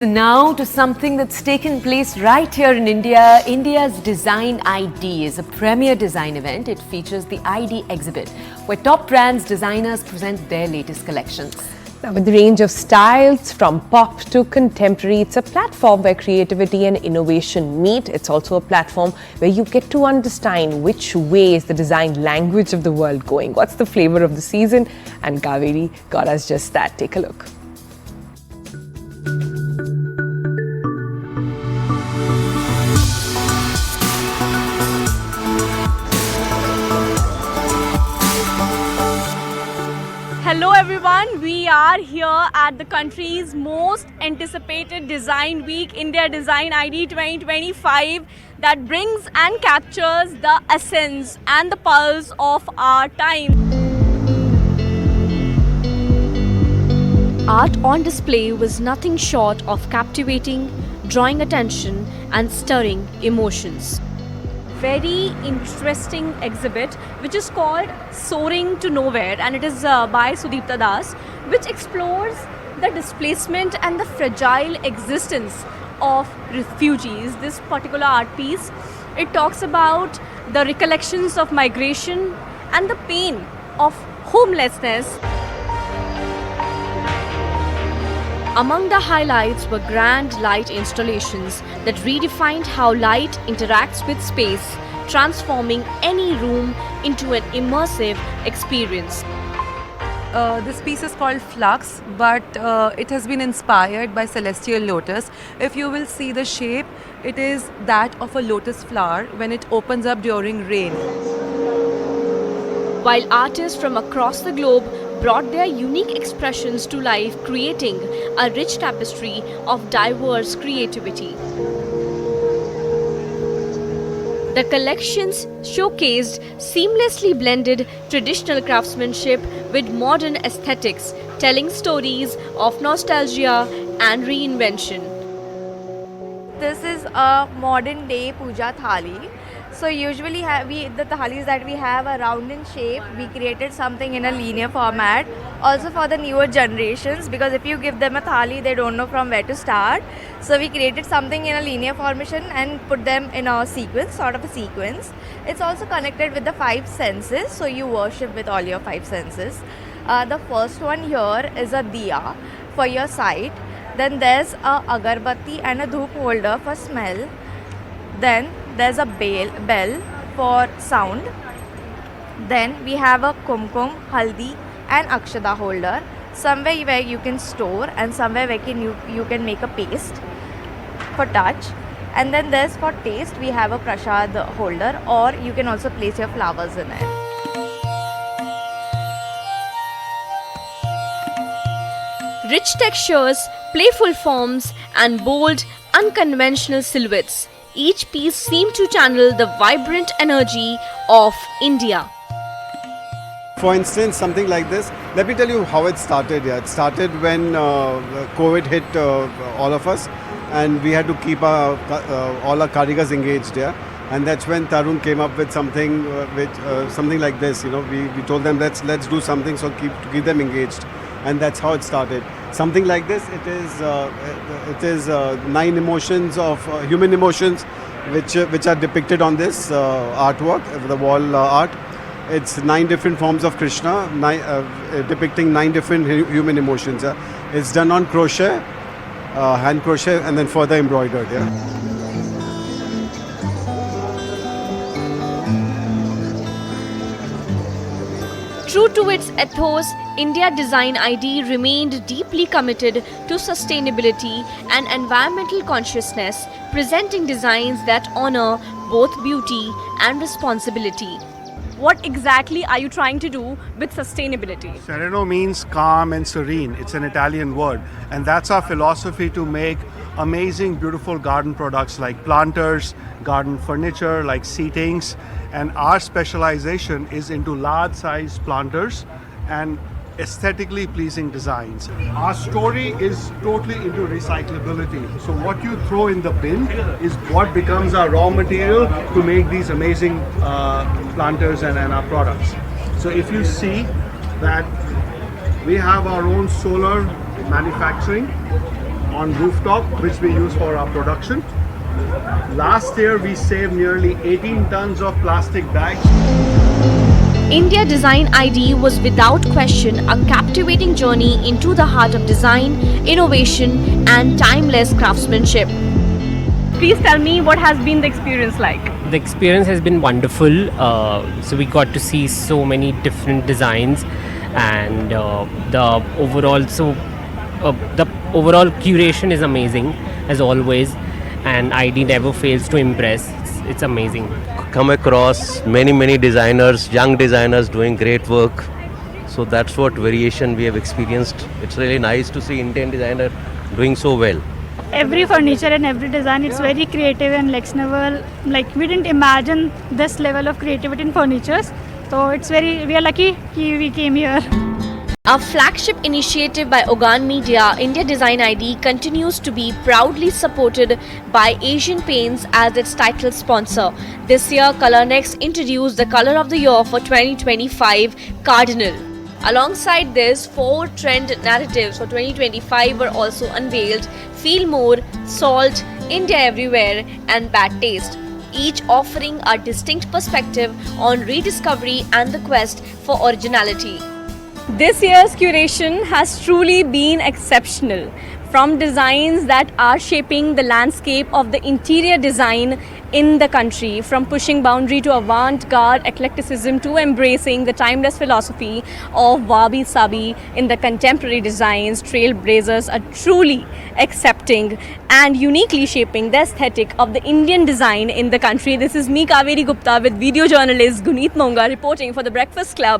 Now to something that's taken place right here in India. India's Design ID is a premier design event. It features the ID exhibit, where top brands designers present their latest collections. Now, with a range of styles from pop to contemporary, it's a platform where creativity and innovation meet. It's also a platform where you get to understand which way is the design language of the world going. What's the flavor of the season? And Kaveri got us just that. Take a look. Hello everyone, we are here at the country's most anticipated design week, India Design ID 2025, that brings and captures the essence and the pulse of our time. Art on display was nothing short of captivating, drawing attention and stirring emotions. Very interesting exhibit which is called Soaring to Nowhere, and it is by Sudipta Das, which explores the displacement and the fragile existence of refugees. This particular art piece, it talks about the recollections of migration and the pain of homelessness. Among the highlights were grand light installations that redefined how light interacts with space, transforming any room into an immersive experience. This piece is called Flux, but it has been inspired by Celestial Lotus. If you will see the shape, it is that of a lotus flower when it opens up during rain. While artists from across the globe brought their unique expressions to life, creating a rich tapestry of diverse creativity. The collections showcased seamlessly blended traditional craftsmanship with modern aesthetics, telling stories of nostalgia and reinvention. This is a modern day puja thali. So usually the thalis that we have are round in shape. We created something in a linear format. Also for the newer generations, because if you give them a thali, they don't know from where to start. So we created something in a linear formation and put them in a sequence, sort of a sequence. It's also connected with the five senses, so you worship with all your five senses. The first one here is a diya for your sight. Then there's a agarbatti and a dhoop holder for smell. Then there's a bell for sound. Then we have a kumkum, haldi and akshada holder. Somewhere where you can store and somewhere where you can make a paste for touch. And then there's for taste, we have a prasad holder, or you can also place your flowers in it. Rich textures, playful forms and bold, unconventional silhouettes. Each piece seemed to channel the vibrant energy of India. For instance, something like this, let me tell you how it started. It started when COVID hit all of us, and we had to keep all our karigars engaged. And that's when Tarun came up with something something like this. We told them let's do something so keep them engaged, and that's how it started. Something like this. It is 9 emotions of human emotions, which are depicted on this artwork, the wall art. It's 9 different forms of Krishna, depicting 9 different human emotions. It's done on crochet, hand crochet, and then further embroidered. True to its ethos, India Design ID remained deeply committed to sustainability and environmental consciousness, presenting designs that honor both beauty and responsibility. What exactly are you trying to do with sustainability? Sereno means calm and serene. It's an Italian word. And that's our philosophy, to make amazing, beautiful garden products like planters, garden furniture, like seatings. And our specialization is into large-sized planters and aesthetically pleasing designs. Our story is totally into recyclability. So what you throw in the bin is what becomes our raw material to make these amazing planters and our products. So if you see that we have our own solar manufacturing on rooftop, which we use for our production. Last year, we saved nearly 18 tons of plastic bags. India Design ID was without question a captivating journey into the heart of design, innovation, and timeless craftsmanship. Please tell me what has been the experience like. The experience has been wonderful. So we got to see so many different designs, and the overall curation is amazing as always, and ID never fails to impress. It's amazing. Come across many designers, young designers doing great work. So that's what variation we have experienced. It's really nice to see Indian designer doing so well. Every furniture and every design, it's very creative and next level. Like we didn't imagine this level of creativity in furnitures. So we are lucky we came here. A flagship initiative by Ogan Media, India Design ID continues to be proudly supported by Asian Paints as its title sponsor. This year, ColorNext introduced the color of the year for 2025, Cardinal. Alongside this, 4 trend narratives for 2025 were also unveiled: Feel More, Salt, India Everywhere, and Bad Taste, each offering a distinct perspective on rediscovery and the quest for originality. This year's curation has truly been exceptional. From designs that are shaping the landscape of the interior design in the country, from pushing boundary to avant-garde eclecticism to embracing the timeless philosophy of wabi-sabi in the contemporary designs, trailblazers are truly accepting and uniquely shaping the aesthetic of the Indian design in the country. This is me, Kaveri Gupta, with video journalist Guneet Monga reporting for The Breakfast Club.